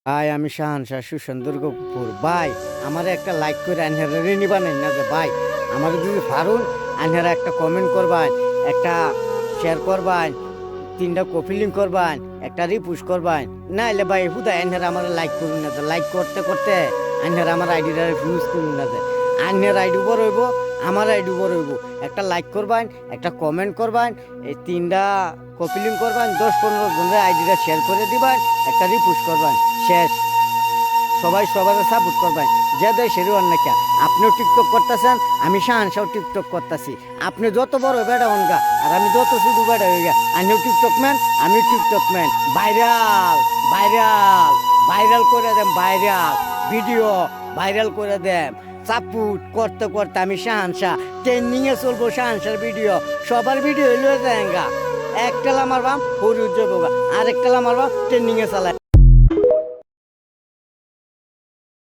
ভাই আমি শাহানশাহ সুসন্দরপুর ভাই আমার একটা লাইক করে আনহারা নিবা নেন না যে ভাই আমার যদি পারুন আনহারা একটা কমেন্ট করবান একটা শেয়ার করবান তিনটা কপি লিঙ্ক করবান একটা রিপুশ করবান না এলে ভাই হুদা আনহারা আমার লাইক করুন না যে লাইক করতে করতে আনহারা আমার আইডিটা ইউজ করুন না যে আনহার আইডি উপর হইব আমার আইডি উপর হইব একটা লাইক করবান একটা কমেন্ট করবান এই তিনটা কপি লিঙ্ক করবান 10-15 জনের আইডিটা শেয়ার করে দিবান একটা রিপুশ করবান শেষ সবাই সবার সাপোর্ট করবেন যে দেয় সেরিওয়ান না কে আপনিও টিকটক করতেছেন আমি শাহানশাও টিকটক করতেছি আপনি যত বড় বেড়া হনগা আর আমি যত শুধু বেড়া হয়ে গা আমিও টিকটক ম্যান আমি TikTok man viral viral viral করে দেন ভাইরাল ভিডিও ভাইরাল করে দেন সাপোর্ট করতে করতে আমি শাহানশাহ ট্রেন্ডিংয়ে চলবো শাহানশার ভিডিও সবার ভিডিও হইলে দেন গা একটা মারবাম হরি উজ্জ্বল আর একটা মারবাম ট্রেন্ডিংয়ে চালায়